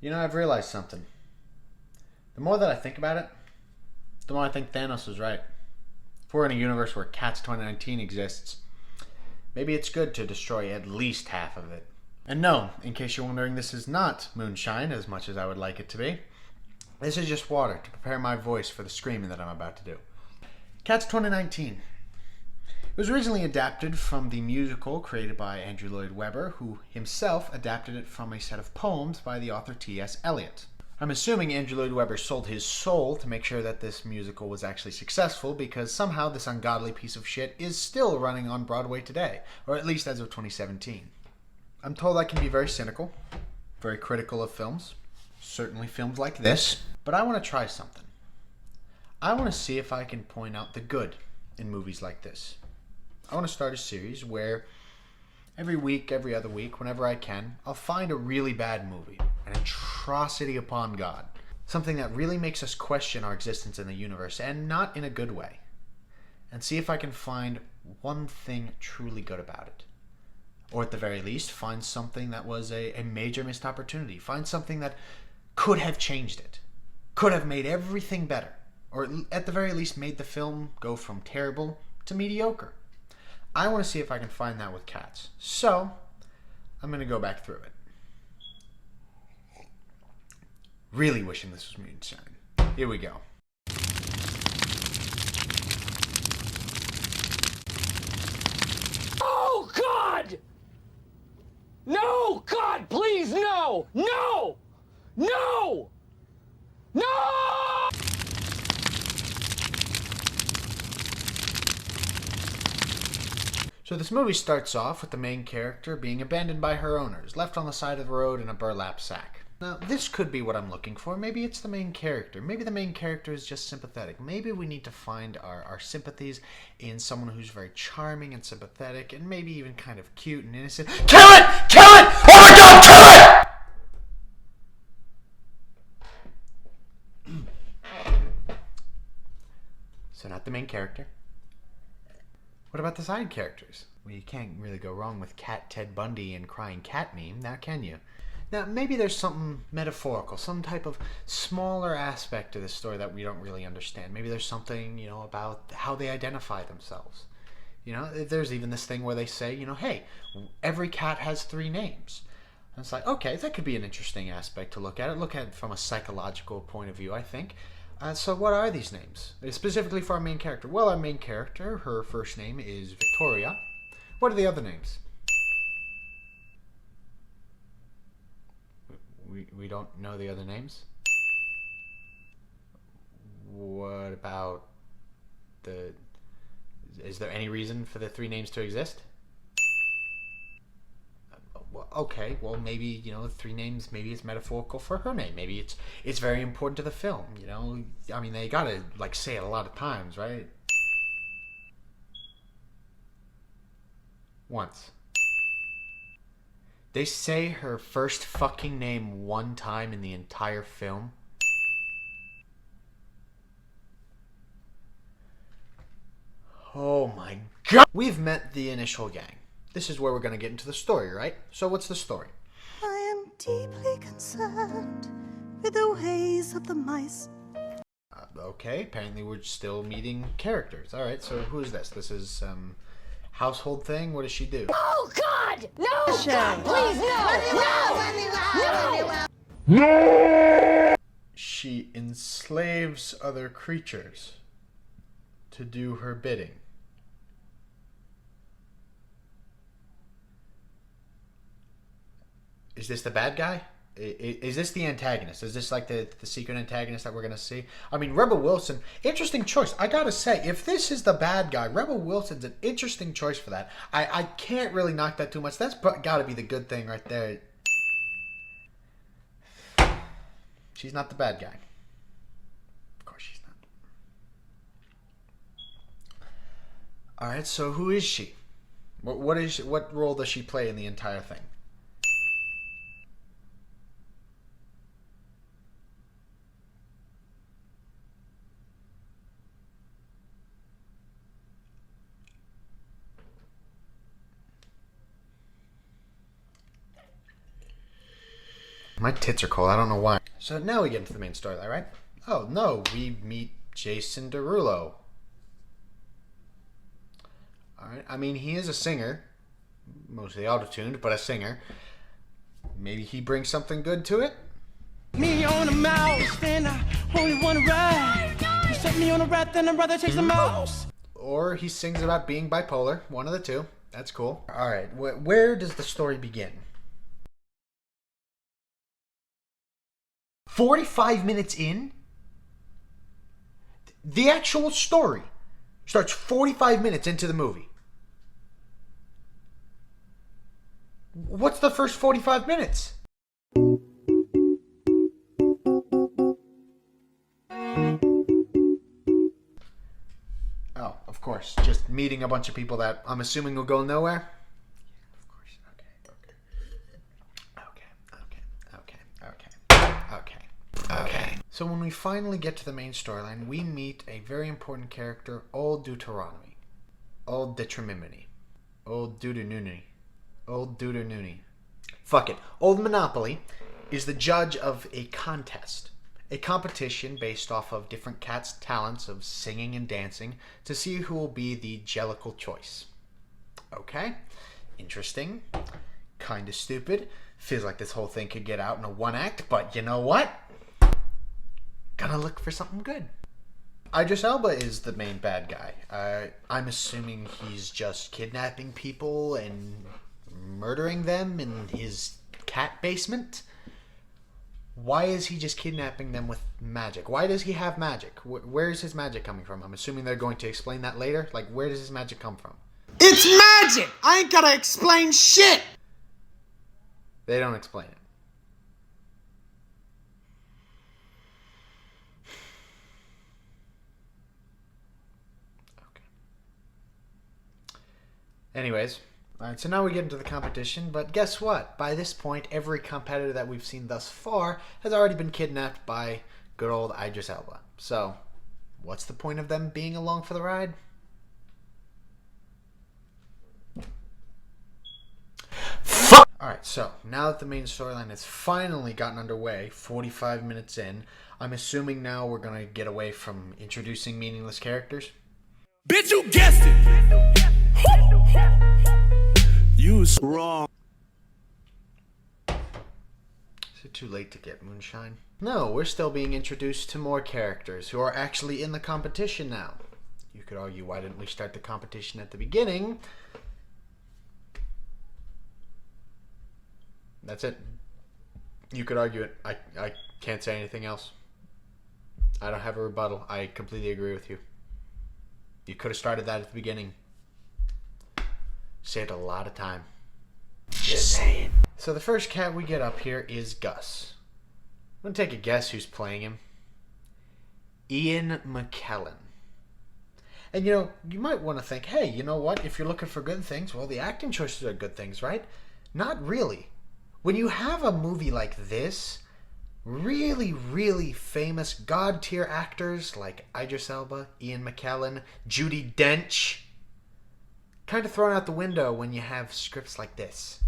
You know, I've realized something. The more that I think about it, the more I think Thanos was right. If we're in a universe where Cats 2019 exists, maybe it's good to destroy at least half of it. And no, in case you're wondering, this is not moonshine as much as I would like it to be. This is just water to prepare my voice for the screaming that I'm about to do. Cats 2019. It was originally adapted from the musical created by Andrew Lloyd Webber, who himself adapted it from a set of poems by the author T.S. Eliot. I'm assuming Andrew Lloyd Webber sold his soul to make sure that this musical was actually successful, because somehow this ungodly piece of shit is still running on Broadway today, or at least as of 2017. I'm told I can be very cynical, very critical of films, certainly films like this, but I want to try something. I want to see if I can point out the good in movies like this. I want to start a series where every week, every other week, whenever I can, I'll find a really bad movie, an atrocity upon God, something that really makes us question our existence in the universe, and not in a good way, and see if I can find one thing truly good about it. Or at the very least, find something that was a major missed opportunity. Find something that could have changed it, could have made everything better, or at the very least made the film go from terrible to mediocre. I want to see if I can find that with Cats. So, I'm going to go back through it. Really wishing this was moonshine. Here we go. Oh, God! No! God, please, no! No! No! No! So this movie starts off with the main character being abandoned by her owners, left on the side of the road in a burlap sack. Now, this could be what I'm looking for. Maybe it's the main character. Maybe the main character is just sympathetic. Maybe we need to find our sympathies in someone who's very charming and sympathetic, and maybe even kind of cute and innocent. Kill it! Kill it! Oh my God, kill it! So not the main character. What about the side characters? Well, you can't really go wrong with Cat Ted Bundy and Crying Cat meme, now can you? Now, maybe there's something metaphorical, some type of smaller aspect to this story that we don't really understand. Maybe there's something, about how they identify themselves. There's even this thing where they say, hey, every cat has 3 names. And it's like, okay, that could be an interesting aspect to look at it. Look at it from a psychological point of view, I think. So what are these names? Specifically for our main character. Well, our main character, her first name is Victoria. What are the other names? We don't know the other names? What about is there any reason for the 3 names to exist? Okay, well, maybe, 3 names, maybe it's metaphorical for her name. Maybe it's very important to the film, I mean, they gotta, say it a lot of times, right? Once. They say her first fucking name 1 time in the entire film. Oh my God! We've met the initial gang. This is where we're going to get into the story, right? So what's the story? I am deeply concerned with the ways of the mice. Okay, apparently we're still meeting characters. All right, so who is this? This is household thing. What does she do? Oh, God! No! Sure. God, please, no! No! No! She enslaves other creatures to do her bidding. Is this the bad guy? Is this the antagonist? Is this like the secret antagonist that we're going to see? I mean, Rebel Wilson, interesting choice. I got to say, if this is the bad guy, Rebel Wilson's an interesting choice for that. I can't really knock that too much. That's got to be the good thing right there. She's not the bad guy. Of course she's not. All right, so who is she? What role does she play in the entire thing? My tits are cold, I don't know why. So now we get into the main storyline, right? Oh no, we meet Jason Derulo. Alright, I mean, he is a singer. Mostly auto-tuned, but a singer. Maybe he brings something good to it? Me on a mouse, then I only wanna ride. You set me on a rat, then I'd rather chase the mouse. Or he sings about being bipolar. One of the two. That's cool. Alright, where does the story begin? 45 minutes in? The actual story starts 45 minutes into the movie. What's the first 45 minutes? Oh, of course. Just meeting a bunch of people that I'm assuming will go nowhere? Yeah, of course. Okay. So when we finally get to the main storyline, we meet a very important character, Old Deuteronomy. Old Detrimimini. Old Deuteronomy. Old Deuteronomy. Fuck it. Old Monopoly is the judge of a contest. A competition based off of different cats' talents of singing and dancing to see who will be the Jellicle choice. Okay. Interesting. Kinda stupid. Feels like this whole thing could get out in a one act, but you know what? Gonna look for something good. Idris Elba is the main bad guy. I'm assuming he's just kidnapping people and murdering them in his cat basement. Why is he just kidnapping them with magic? Why does he have magic? Where is his magic coming from? I'm assuming they're going to explain that later. Like, where does his magic come from? It's magic! I ain't gotta explain shit! They don't explain it. Anyways, alright, so now we get into the competition, but guess what? By this point, every competitor that we've seen thus far has already been kidnapped by good old Idris Elba. So, what's the point of them being along for the ride? Fuck! Alright, so, now that the main storyline has finally gotten underway, 45 minutes in, I'm assuming now we're gonna get away from introducing meaningless characters. Bitch, you guessed it! You was wrong. Is it too late to get moonshine? No, we're still being introduced to more characters who are actually in the competition now. You could argue, why didn't we start the competition at the beginning? That's it. You could argue it. I can't say anything else. I don't have a rebuttal. I completely agree with you. You could have started that at the beginning. Saved a lot of time. Just saying. So the first cat we get up here is Gus. I'm gonna take a guess who's playing him. Ian McKellen. And you know, you might want to think, hey, you know what? If you're looking for good things, well, the acting choices are good things, right? Not really. When you have a movie like this, really, really famous god-tier actors like Idris Elba, Ian McKellen, Judi Dench, kind of thrown out the window when you have scripts like this.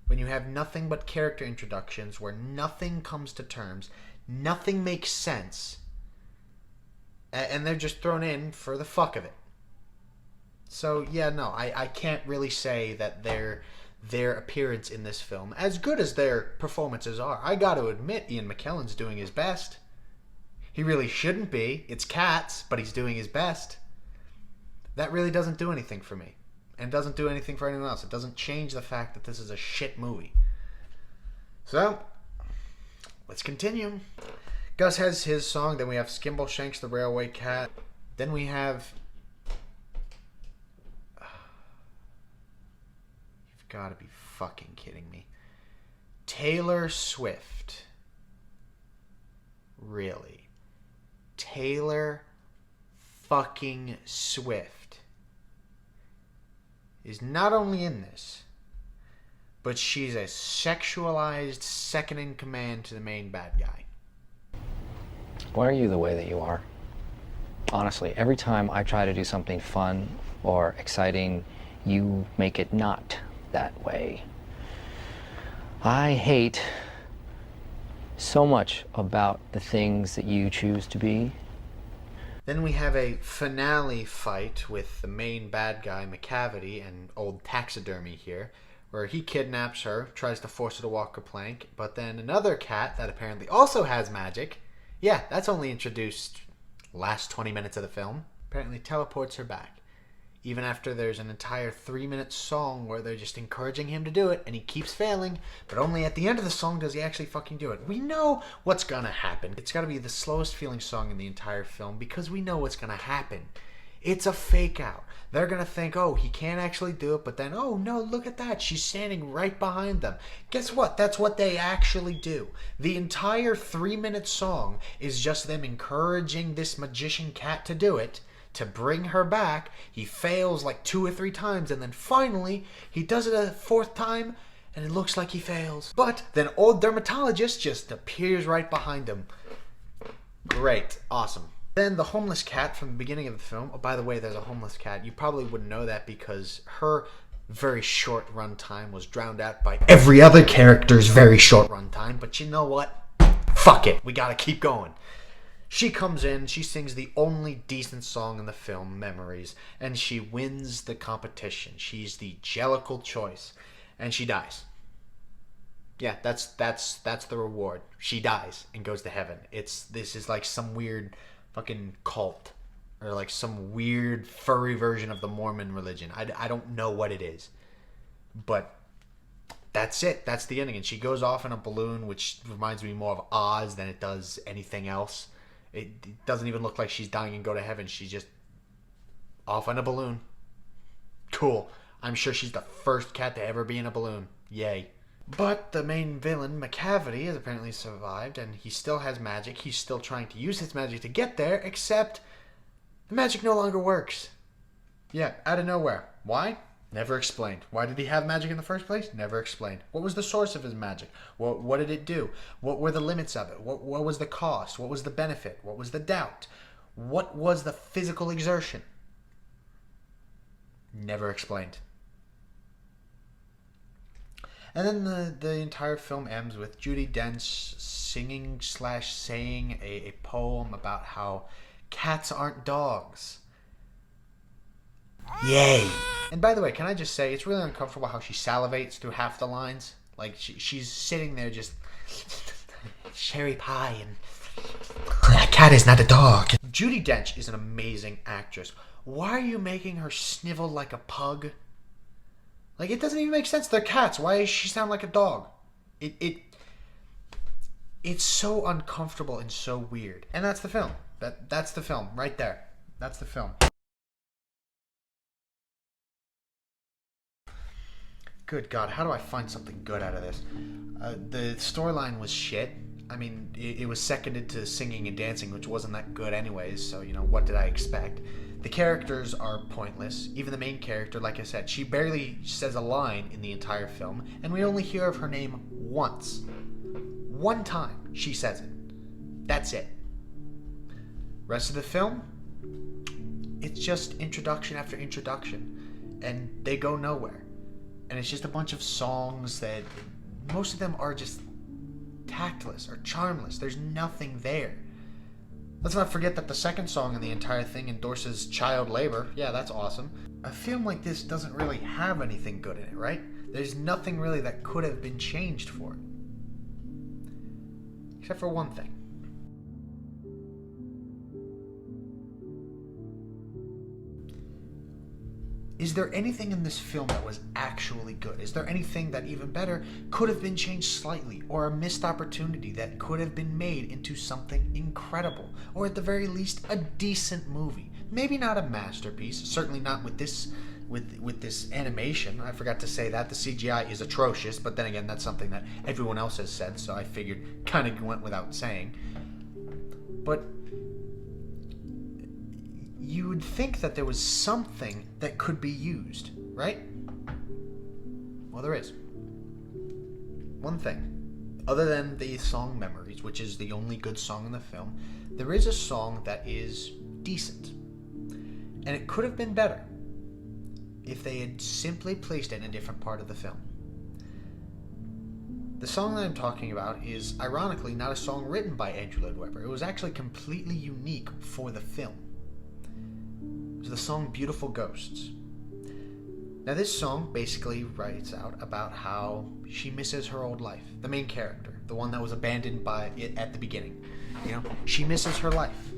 When you have nothing but character introductions where nothing comes to terms, nothing makes sense, and they're just thrown in for the fuck of it. So, yeah, no, I can't really say that their appearance in this film, as good as their performances are, I gotta admit Ian McKellen's doing his best. He really shouldn't be. It's Cats, but he's doing his best. That really doesn't do anything for me. And doesn't do anything for anyone else. It doesn't change the fact that this is a shit movie. So, let's continue. Gus has his song. Then we have Skimbleshanks the Railway Cat. Then we have... You've got to be fucking kidding me. Taylor Swift. Really? Taylor fucking Swift is not only in this, but she's a sexualized second in command to the main bad guy. Why are you the way that you are? Honestly, every time I try to do something fun or exciting, you make it not that way. I hate so much about the things that you choose to be. Then we have a finale fight with the main bad guy, McCavity, and old taxidermy here, where he kidnaps her, tries to force her to walk a plank, but then another cat that apparently also has magic, yeah, that's only introduced last 20 minutes of the film, apparently teleports her back. Even after there's an entire 3-minute song where they're just encouraging him to do it, and he keeps failing, but only at the end of the song does he actually fucking do it. We know what's gonna happen. It's gotta be the slowest feeling song in the entire film, because we know what's gonna happen. It's a fake out. They're gonna think, oh, he can't actually do it, but then, oh no, look at that, she's standing right behind them. Guess what? That's what they actually do. The entire 3-minute song is just them encouraging this magician cat to do it, to bring her back. He fails like 2 or 3 times, and then finally he does it a 4th time, and it looks like he fails. But then old dermatologist just appears right behind him. Great. Awesome. Then the homeless cat from the beginning of the film. Oh, by the way, there's a homeless cat. You probably wouldn't know that because her very short run time was drowned out by every other character's very short run time. But you know what? Fuck it. We gotta keep going. She comes in, she sings the only decent song in the film, Memories, and she wins the competition. She's the Jellicle choice, and she dies. Yeah, that's the reward. She dies and goes to heaven. This is like some weird fucking cult, or like some weird furry version of the Mormon religion. I don't know what it is, but that's it. That's the ending, and she goes off in a balloon, which reminds me more of Oz than it does anything else. It doesn't even look like she's dying and go to heaven. She's just off on a balloon. Cool. I'm sure she's the first cat to ever be in a balloon. Yay. But the main villain, McCavity, has apparently survived, and he still has magic. He's still trying to use his magic to get there, except the magic no longer works. Yeah, out of nowhere. Why? Never explained. Why did he have magic in the first place? Never explained. What was the source of his magic? What did it do? What were the limits of it? What was the cost? What was the benefit? What was the doubt? What was the physical exertion? Never explained. And then the entire film ends with Judi Dench singing/saying a poem about how cats aren't dogs. Yay. And by the way, can I just say, it's really uncomfortable how she salivates through half the lines. Like, she's sitting there just, cherry pie, and a cat is not a dog. Judi Dench is an amazing actress. Why are you making her snivel like a pug? Like, it doesn't even make sense. They're cats. Why does she sound like a dog? It's so uncomfortable and so weird. And that's the film. That's the film right there. That's the film. Good God, how do I find something good out of this? The storyline was shit. I mean, it was seconded to singing and dancing, which wasn't that good anyways, so, what did I expect? The characters are pointless. Even the main character, like I said, she barely says a line in the entire film, and we only hear of her name once. One time she says it. That's it. Rest of the film, it's just introduction after introduction, and they go nowhere. And it's just a bunch of songs that most of them are just tactless or charmless. There's nothing there. Let's not forget that the second song in the entire thing endorses child labor. Yeah, that's awesome. A film like this doesn't really have anything good in it, right? There's nothing really that could have been changed for it. Except for one thing. Is there anything in this film that was actually good? Is there anything that, even better, could have been changed slightly, or a missed opportunity that could have been made into something incredible, or at the very least a decent movie? Maybe not a masterpiece, certainly not with this animation. I forgot to say that the CGI is atrocious, but then again, that's something that everyone else has said, so I figured kind of went without saying. But you would think that there was something that could be used, right? Well, there is. One thing. Other than the song Memories, which is the only good song in the film, there is a song that is decent. And it could have been better if they had simply placed it in a different part of the film. The song that I'm talking about is, ironically, not a song written by Andrew Lloyd Webber. It was actually completely unique for the film. It was the song Beautiful Ghosts. Now, this song basically writes out about how she misses her old life. The main character, the one that was abandoned by it at the beginning. You know, she misses her life.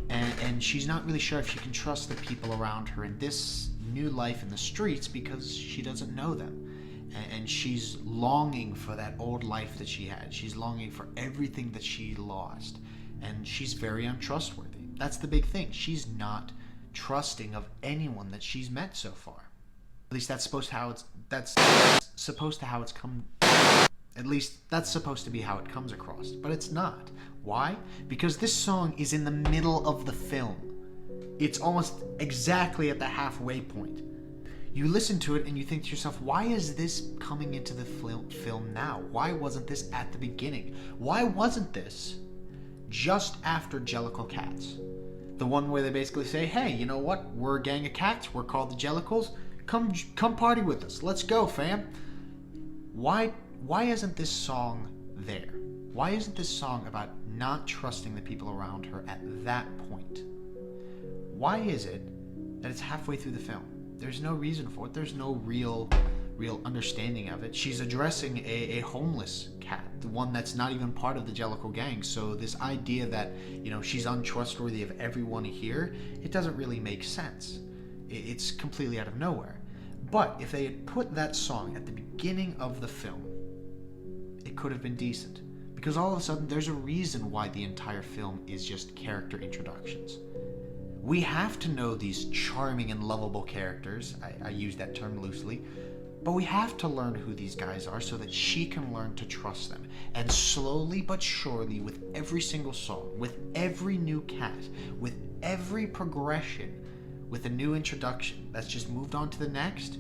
And she's not really sure if she can trust the people around her in this new life in the streets because she doesn't know them. And she's longing for that old life that she had. She's longing for everything that she lost. And she's very untrustworthy. That's the big thing. She's not trusting of anyone that she's met so far. At least that's supposed to how it's come. At least that's supposed to be how it comes across. But it's not. Why? Because this song is in the middle of the film. It's almost exactly at the halfway point. You listen to it and you think to yourself, why is this coming into the film now? Why wasn't this at the beginning? Why wasn't this just after Jellicle Cats? The one where they basically say, hey, you know what? We're a gang of cats. We're called the Jellicles. Come party with us. Let's go, fam. Why isn't this song there? Why isn't this song about not trusting the people around her at that point? Why is it that it's halfway through the film? There's no reason for it. There's no real understanding of it. She's addressing a homeless cat, the one that's not even part of the Jellicle gang. So this idea that, you know, she's untrustworthy of everyone here, it doesn't really make sense. It's completely out of nowhere. But if they had put that song at the beginning of the film, it could have been decent. Because all of a sudden, there's a reason why the entire film is just character introductions. We have to know these charming and lovable characters. I use that term loosely. But we have to learn who these guys are so that she can learn to trust them. And slowly but surely, with every single song, with every new cat, with every progression, with a new introduction that's just moved on to the next,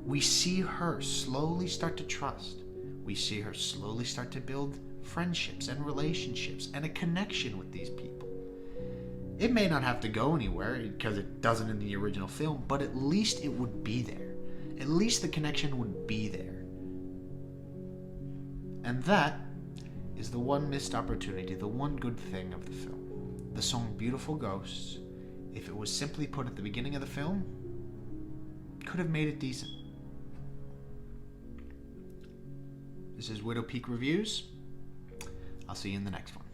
we see her slowly start to trust. We see her slowly start to build friendships and relationships and a connection with these people. It may not have to go anywhere because it doesn't in the original film, but at least it would be there. At least the connection would be there. And that is the one missed opportunity, the one good thing of the film. The song Beautiful Ghosts, if it was simply put at the beginning of the film, could have made it decent. This is Widow Peak Reviews. I'll see you in the next one.